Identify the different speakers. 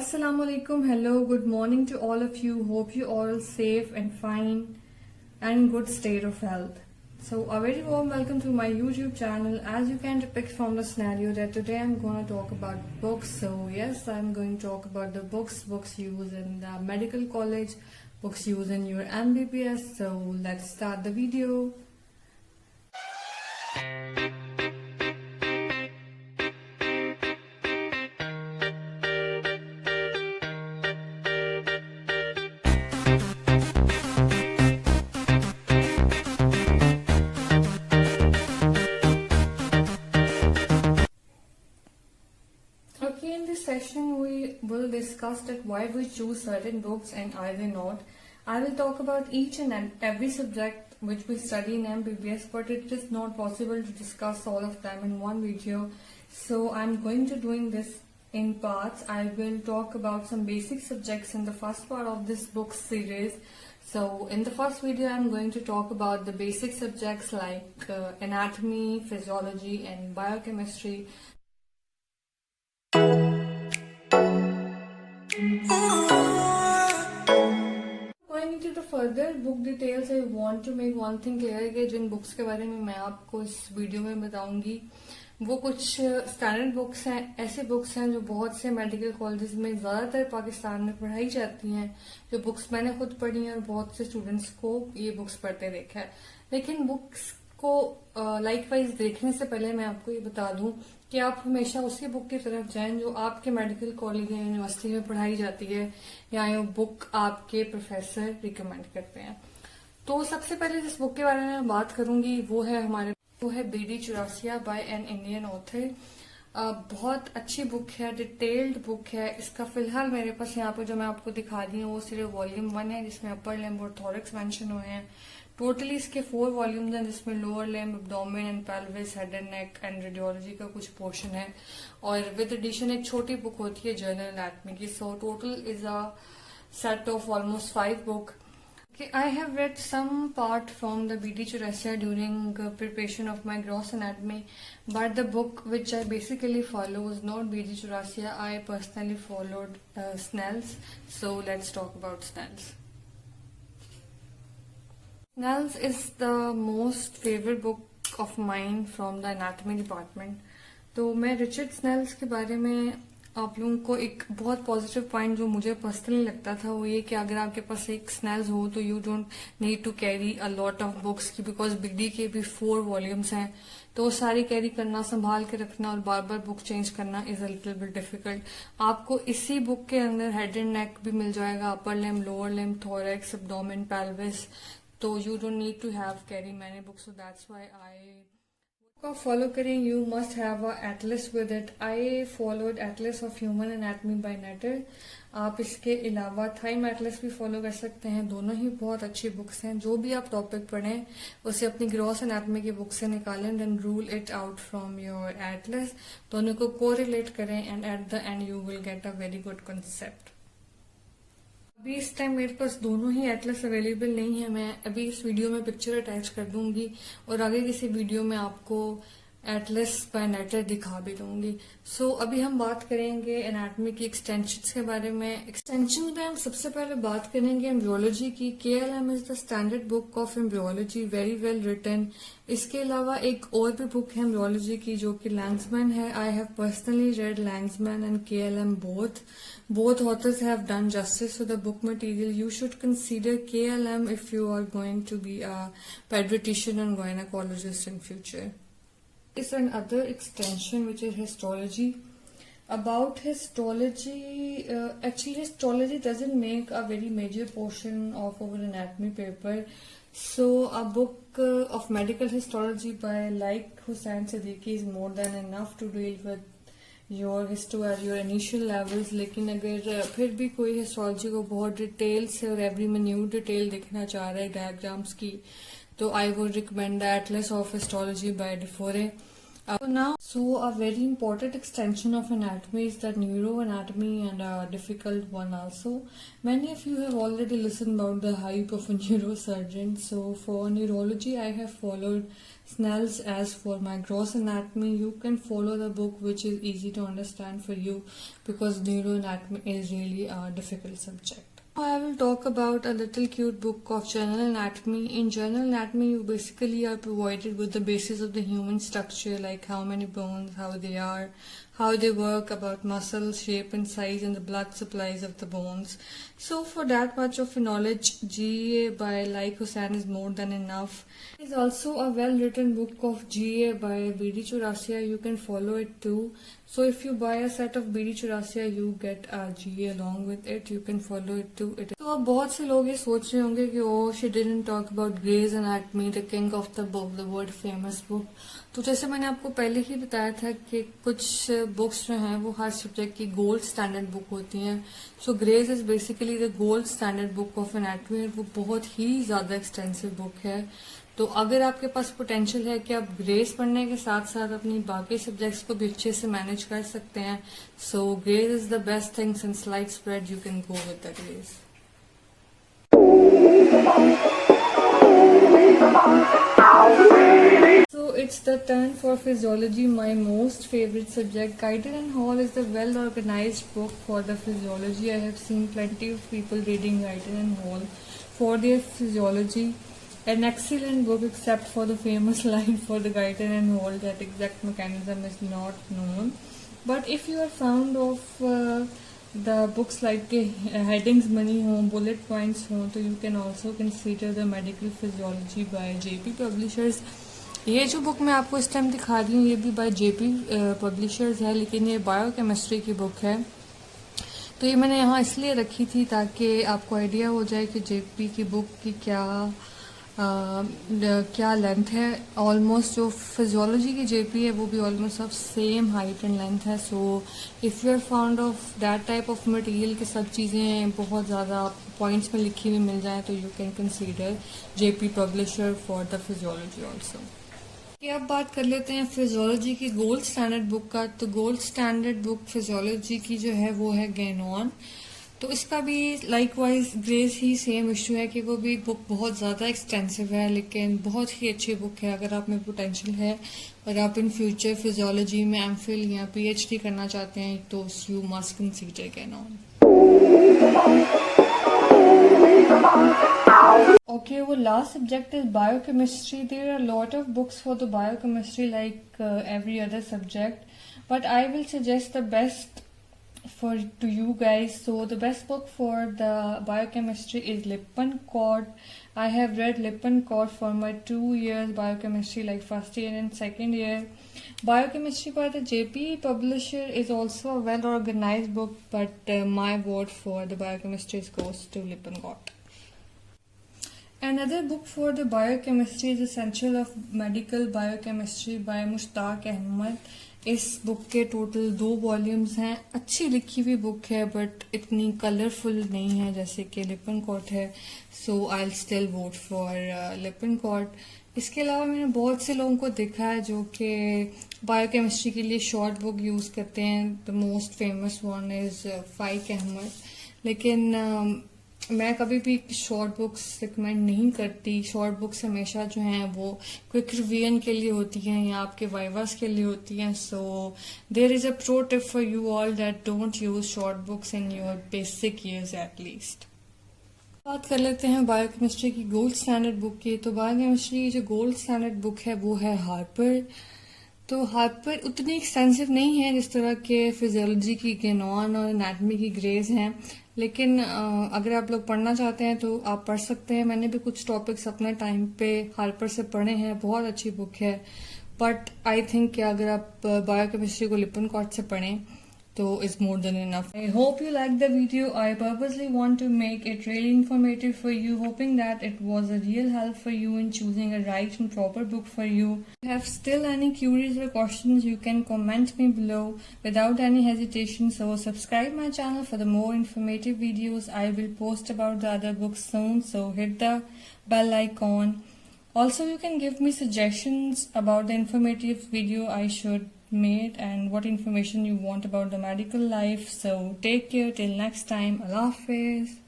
Speaker 1: Assalamu alaikum. Hello, good morning to all of you. Hope you all safe and fine and in good state of health. So a very warm welcome to my YouTube channel. As you can depict from the scenario that today I'm going to talk about books. So yes, I'm going to talk about the books used in the medical college, books used in your MBBS. So let's start the video. Okay, in this session we will discuss that why we choose certain books and are they not. I will talk about each and every subject which we study in MBBS, but it is not possible to discuss all of them in one video. So I'm going to doing this in parts. I will talk about some basic subjects in the first part of this book series. So in the first video I'm going to talk about the basic subjects like anatomy, physiology and biochemistry. Going into the further book details, I want to make one thing clear कि जिन books के बारे में मैं आपको इस video में बताऊंगी वो कुछ स्टैंडर्ड बुक्स हैं, ऐसे बुक्स हैं जो बहुत से मेडिकल कॉलेजेस में ज्यादातर पाकिस्तान में पढ़ाई जाती हैं, जो बुक्स मैंने खुद पढ़ी हैं और बहुत से स्टूडेंट्स को ये बुक्स पढ़ते देखा है। लेकिन बुक्स को लाइक वाइज देखने से पहले मैं आपको ये बता दूं कि आप हमेशा उसी बुक की तरफ जाएं जो आपके मेडिकल कॉलेज या यूनिवर्सिटी में पढ़ाई जाती है या ये बुक आपके प्रोफेसर रिकमेंड करते हैं। तो सबसे पहले जिस बुक के बारे में मैं बात करूंगी वो है BD Chaurasia by an Indian author. बहुत अच्छी बुक है, डिटेल्ड बुक है। इसका फिलहाल मेरे पास यहाँ पे जो मैं आपको दिखा रही हूँ वो सिर्फ वॉल्यूम 1 है जिसमें अपर लिम्ब और थोरैक्स मेंशन हुए हैं। टोटली इसके 4 वॉल्यूम्स हैं जिसमें lower limb, abdomen and pelvis, head and neck and radiology का कुछ पोर्शन है और विद एडिशन एक छोटी बुक होती है जर्नल एनाटॉमी की। So total is a set of almost 5 book. Okay, I have read some part from the BD Chorasiya during preparation of my gross anatomy, but the book which I basically follow is not BD Chorasiya. I personally followed Snell's. So let's talk about Snell's. Snell's is the most favorite book of mine from the anatomy department. तो मैं Richard Snell's के बारे में आप लोगों को एक बहुत पॉजिटिव पॉइंट जो मुझे पर्सनली लगता था वो ये कि अगर आपके पास एक स्नेल्स हो तो you don't need to carry a lot of books की, बिकॉज बीडी के भी 4 वॉल्यूम्स हैं तो सारी कैरी करना, संभाल के रखना और बार बार बुक चेंज करना is a little bit difficult. आपको इसी बुक के अंदर हेड एंड नेक भी मिल जाएगा, upper limb, lower limb, thorax, abdomen, pelvis, तो you don't need to have carry many books. So that's why I को फॉलो करें you must have a atlas with it. I followed atlas of human anatomy by Netter. आप इसके अलावा thyme Atlas भी follow कर सकते हैं। दोनों ही बहुत अच्छी बुक्स हैं। जो भी आप टॉपिक पढ़ें उसे अपनी ग्रॉस एनाटॉमी की बुक से निकालें, then rule it out from your atlas, दोनों को कोरिलेट करें and at the end you will get a very good concept. अभी इस टाइम मेरे पास दोनों ही एटलस अवेलेबल नहीं है। मैं अभी इस वीडियो में पिक्चर अटैच कर दूंगी और आगे किसी वीडियो में आपको एटलस बाय नेटर दिखा भी दूंगी। सो अभी हम बात करेंगे एनाटॉमी की एक्सटेंशंस के बारे में। एक्सटेंशन में हम सबसे पहले बात करेंगे एम्ब्रियोलॉजी की। KLM is the standard book of embryology, very well written. इसके अलावा एक और भी बुक है एम्ब्रियोलॉजी की जो कि लैंग्समैन है। I have personally read Langman and KLM both authors have done justice to the book material. You should consider KLM if you are going to be a pediatrician and gynecologist in future. Is another extension which is histology. About histology, actually histology doesn't make a very major portion of our anatomy paper. So a book of medical histology by like Hussain Siddiqui is more than enough to deal with your histo at your initial levels. लेकिन अगर फिर भी कोई histology को बहुत detail से और every minute detail देखना चाह रहा है डायग्राम्स की, तो I would recommend the atlas of histology by Difiore. So a very important extension of anatomy is the neuroanatomy, and a difficult one also. Many of you have already listened about the hype of a neurosurgeon. So for neurology, I have followed Snell's. As for my gross anatomy, you can follow the book which is easy to understand for you, because neuroanatomy is really a difficult subject. I will talk about a little cute book of general anatomy. In general anatomy, you basically are provided with the basis of the human structure, like how many bones, how they are, how they work, about muscle shape and size, and the blood supplies of the bones. So for that much of knowledge, GA by Laik Hussain is more than enough. There is also a well-written book of GA by B.D. Chaurasia. You can follow it too. So if you buy a set of B.D. Chaurasia, you get a GA along with it. You can follow it too. तो अब बहुत से लोग ये सोच रहे होंगे कि oh she didn't talk about Gray's anatomy, the king of the book, the world famous book. तो जैसे मैंने आपको पहले ही बताया था कि कुछ बुक्स जो हैं वो हर सब्जेक्ट की गोल्ड स्टैंडर्ड बुक होती हैं. So Gray's is basically the gold standard book of anatomy. वो बहुत ही ज्यादा एक्सटेंसिव बुक है. तो अगर आपके पास पोटेंशियल है कि आप ग्रेस पढ़ने के साथ साथ अपनी बाकी सब्जेक्ट्स को भी अच्छे से मैनेज कर सकते हैं, so Gray's is the best thing. Since light spread, you can go with the Gray's. So it's the turn for physiology, my most favorite subject. Guyton and Hall is the well-organized book for the physiology. I have seen plenty of people reading Guyton and Hall for their physiology. An excellent book, except for the famous line for the Guyton and Hall that exact mechanism is not known. But if you are fond of the books like headings बनी हो, bullet points हो, तो you can also consider the medical physiology by JP Publishers. ये जो book मैं आपको इस time दिखा रही हूँ, ये भी बाय JP Publishers है, लेकिन ये बायोकेमिस्ट्री की बुक है. तो ये मैंने यहाँ इसलिए रखी थी ताकि आपको आइडिया हो जाए कि JP की बुक की क्या लेंथ है. ऑलमोस्ट जो फिजियोलॉजी की JP है वो भी ऑलमोस्ट सब सेम हाइट एंड लेंथ है. So if you are found of that type of material कि सब चीज़ें बहुत ज़्यादा पॉइंट्स में लिखी हुई मिल जाए, तो you can consider JP publisher for the physiology also. अब बात कर लेते हैं फिजियोलॉजी की गोल्ड स्टैंडर्ड बुक का. तो गोल्ड स्टैंडर्ड बुक फिजियोलॉजी की जो है वो है गैनॉन. तो इसका भी लाइकवाइज ग्रेस ही सेम इशू है कि वो भी बुक बहुत ज़्यादा एक्सटेंसिव है, लेकिन बहुत ही अच्छी बुक है. अगर आप में पोटेंशियल है और आप इन फ्यूचर फिजियोलॉजी में एमफिल या PhD करना चाहते हैं, तो you must consider Ganong. Okay, well, last subject is biochemistry. There are a lot of books for the biochemistry like every other subject, but I will suggest the best to you guys. So the best book for the biochemistry is Lippincott. I have read Lippincott for my 2 years biochemistry, like first year and second year. Biochemistry by the JP Publisher is also a well organized book, but my vote for the biochemistry goes to Lippincott. Another book for the biochemistry is Essential of Medical Biochemistry by Mushtaq Ahmed. इस book के total 2 volumes हैं. अच्छी लिखी हुई book है, but इतनी colourful नहीं है जैसे कि लिपिनकॉट है. So I will still vote for Lippincott. इसके अलावा मैंने बहुत से लोगों को देखा है जो कि बायोकेमिस्ट्री के लिए शॉर्ट बुक यूज़ करते हैं. The most famous one is Faiq Ahmad. लेकिन मैं कभी भी शॉर्ट बुक्स रिकमेंड नहीं करती. शॉर्ट बुक्स हमेशा जो हैं वो क्विक रिवीजन के लिए होती हैं या आपके वाइवास के लिए होती हैं. So there is a pro tip for you all that don't use short books in your basic years at least. बात कर लेते हैं बायोकेमिस्ट्री की गोल्ड स्टैंडर्ड बुक की. तो बायोकेमिस्ट्री की जो गोल्ड स्टैंडर्ड बुक है वो है हार्पर. तो हार्पर उतनी एक्सटेंसिव नहीं है जिस तरह के फिजियोलॉजी की गैनॉन और एनाटमी की ग्रेज हैं, लेकिन अगर आप लोग पढ़ना चाहते हैं तो आप पढ़ सकते हैं. मैंने भी कुछ टॉपिक्स अपने टाइम पे हार्पर से पढ़े हैं. बहुत अच्छी बुक है, बट आई थिंक कि अगर आप बायोकेमिस्ट्री को लिपिनकॉट से पढ़ें तो is more than enough. I hope you liked the video. I purposely want to make it really informative for you, hoping that it was a real help for you in choosing a right and proper book for you. If you have still any queries or questions, you can comment me below without any hesitation. So subscribe my channel for the more informative videos. I will post about the other books soon, so hit the bell icon. Also, you can give me suggestions about the informative video I should made and what information you want about the medical life. So take care till next time. Allah Hafiz.